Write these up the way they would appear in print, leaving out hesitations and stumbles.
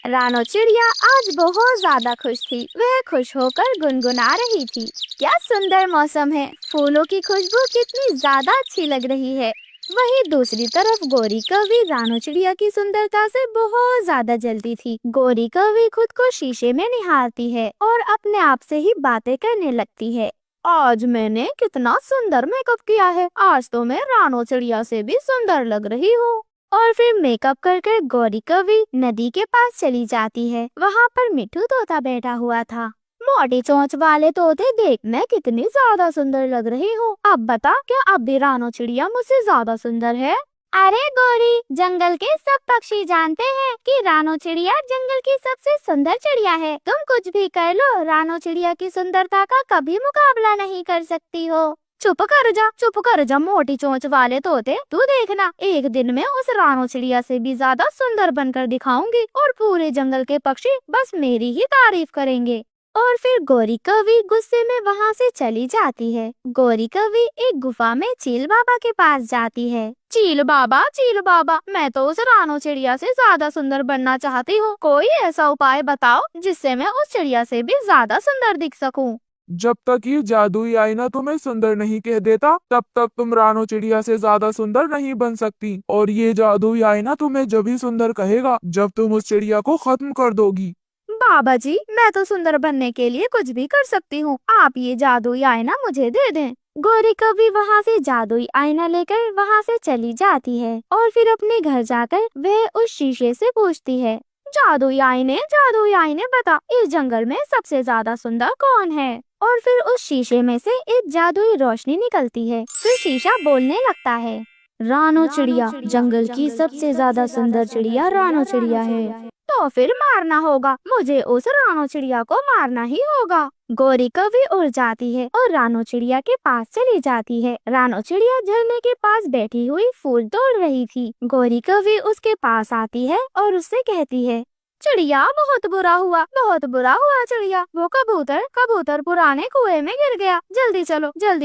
रानो चिड़िया आज बहुत ज्यादा खुश थी। वह खुश होकर गुनगुना रही थी, क्या सुंदर मौसम है, फूलों की खुशबू कितनी ज्यादा अच्छी लग रही है। वहीं दूसरी तरफ गोरी कौवी रानो चिड़िया की सुंदरता से बहुत ज्यादा जलती थी। गोरी कौवी खुद को शीशे में निहारती है और अपने आप से ही बातें करने लगती है। आज मैंने कितना सुंदर मेकअप किया है, आज तो मैं रानो चिड़िया से भी सुंदर लग रही हूँ। और फिर मेकअप कर कर गौरी कवि नदी के पास चली जाती है। वहाँ पर मिठू तोता बैठा हुआ था। मोटी चोंच वाले तोते, देख मैं कितनी ज्यादा सुंदर लग रही हूँ। अब बता, क्या अब भी रानो चिड़िया मुझसे ज्यादा सुंदर है? अरे गौरी, जंगल के सब पक्षी जानते हैं कि रानो चिड़िया जंगल की सबसे सुंदर चिड़िया है। तुम कुछ भी कर लो, रानो चिड़िया की सुंदरता का कभी मुकाबला नहीं कर सकती हो। चुप कर जा मोटी चोंच वाले तोते, तू देखना एक दिन में उस रानो चिड़िया से भी ज्यादा सुंदर बनकर दिखाऊंगी और पूरे जंगल के पक्षी बस मेरी ही तारीफ करेंगे। और फिर गोरी कवि गुस्से में वहाँ से चली जाती है। गोरी कवि एक गुफा में चील बाबा के पास जाती है। चील बाबा, मैं तो उस रानो चिड़िया से ज्यादा सुंदर बनना चाहती हूँ। कोई ऐसा उपाय बताओ जिससे मैं उस चिड़िया से भी ज्यादा सुंदर दिख सकूँ। जब तक ये जादुई आईना तुम्हें सुंदर नहीं कह देता, तब तक तुम रानो चिड़िया से ज्यादा सुंदर नहीं बन सकती। और ये जादुई आईना तुम्हें जब ही सुंदर कहेगा जब तुम उस चिड़िया को खत्म कर दोगी। बाबा जी, मैं तो सुंदर बनने के लिए कुछ भी कर सकती हूँ। आप ये जादुई आईना मुझे दे दें। गौरी कभी वहाँ से जादुई आईना लेकर वहाँ से चली जाती है और फिर अपने घर जाकर वह उस शीशे से पूछती है, जादुई आईने बता, इस जंगल में सबसे ज्यादा सुंदर कौन है? और फिर उस शीशे में से एक जादुई रोशनी निकलती है। फिर शीशा बोलने लगता है, रानो चिड़िया जंगल की सबसे ज्यादा सुंदर चिड़िया रानो चिड़िया है। तो फिर मारना होगा, मुझे उस रानो चिड़िया को मारना ही होगा। गौरी कभी उड़ जाती है और रानो चिड़िया के पास चली जाती है। रानो चिड़िया झरने के पास बैठी हुई फूल तोड़ रही थी। गौरी कभी उसके पास आती है और उससे कहती है, चिड़िया बहुत बुरा हुआ चिड़िया, वो कबूतर पुराने कुएं में गिर गया। जल्दी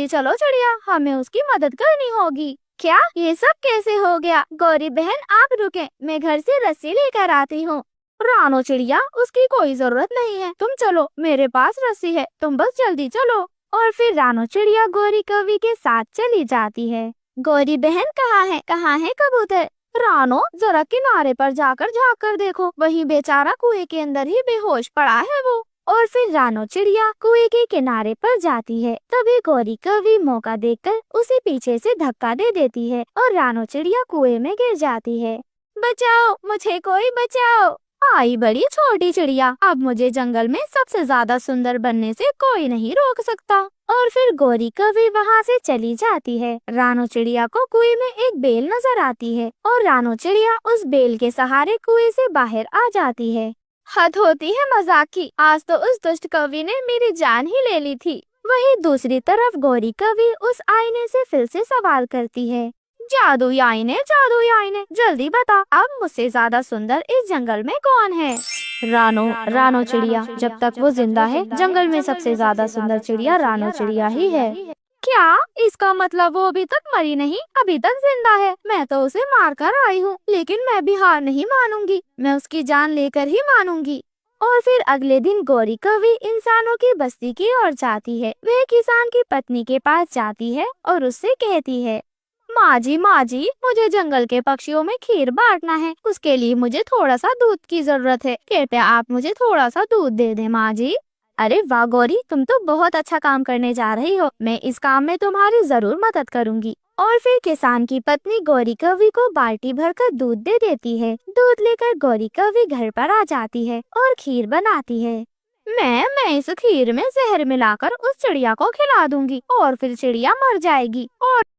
चलो चिड़िया, हमें उसकी मदद करनी होगी। क्या ये सब कैसे हो गया? गौरी बहन आप रुके, मैं घर से रस्सी लेकर आती हूँ। रानो चिड़िया, उसकी कोई जरूरत नहीं है, तुम चलो, मेरे पास रस्सी है, तुम बस जल्दी चलो। और फिर रानो चिड़िया गौरी कवि के साथ चली जाती है। गौरी बहन कहाँ है कबूतर? रानो, जरा किनारे पर जाकर झाँक कर देखो, वही बेचारा कुएं के अंदर ही बेहोश पड़ा है वो। और फिर रानो चिड़िया कुएं के किनारे पर जाती है। तभी गौरी कवि मौका देखकर उसे पीछे से धक्का दे देती है और रानो चिड़िया कुएं में गिर जाती है। बचाओ, मुझे कोई बचाओ। आई बड़ी छोटी चिड़िया, अब मुझे जंगल में सबसे ज्यादा सुंदर बनने से कोई नहीं रोक सकता। और फिर गौरी कवि वहाँ से चली जाती है। रानो चिड़िया को कुएं में एक बेल नजर आती है और रानो चिड़िया उस बेल के सहारे कुएं से बाहर आ जाती है। हद होती है मजाक की, आज तो उस दुष्ट कवि ने मेरी जान ही ले ली थी। वहीं दूसरी तरफ गौरी कवि उस आईने से फिर से सवाल करती है, जादुई आईने, जल्दी बता, अब मुझसे ज्यादा सुंदर इस जंगल में कौन है? रानो चिड़िया, जब तक वो जिंदा है जंगल में सबसे ज्यादा सुंदर चिड़िया रानो चिड़िया ही है। क्या इसका मतलब वो अभी तक मरी नहीं, अभी तक जिंदा है? मैं तो उसे मार कर आई हूँ, लेकिन मैं भी हार नहीं मानूंगी, मैं उसकी जान लेकर ही मानूंगी। और फिर अगले दिन गौरी कवि इंसानों की बस्ती की ओर जाती है। वह किसान की पत्नी के पास जाती है और उससे कहती है, माँ जी, मुझे जंगल के पक्षियों में खीर बांटना है, उसके लिए मुझे थोड़ा सा दूध की जरूरत है, कृपया आप मुझे थोड़ा सा दूध दे दें माँ जी। अरे वाह गौरी, तुम तो बहुत अच्छा काम करने जा रही हो, मैं इस काम में तुम्हारी जरूर मदद करूँगी। और फिर किसान की पत्नी गौरी कवि को बाल्टी भरकर दूध दे देती है। दूध लेकर गौरी कवि घर पर आ जाती है और खीर बनाती है। मैं इस खीर में जहर मिलाकर उस चिड़िया को खिला दूंगी और फिर चिड़िया मर जाएगी और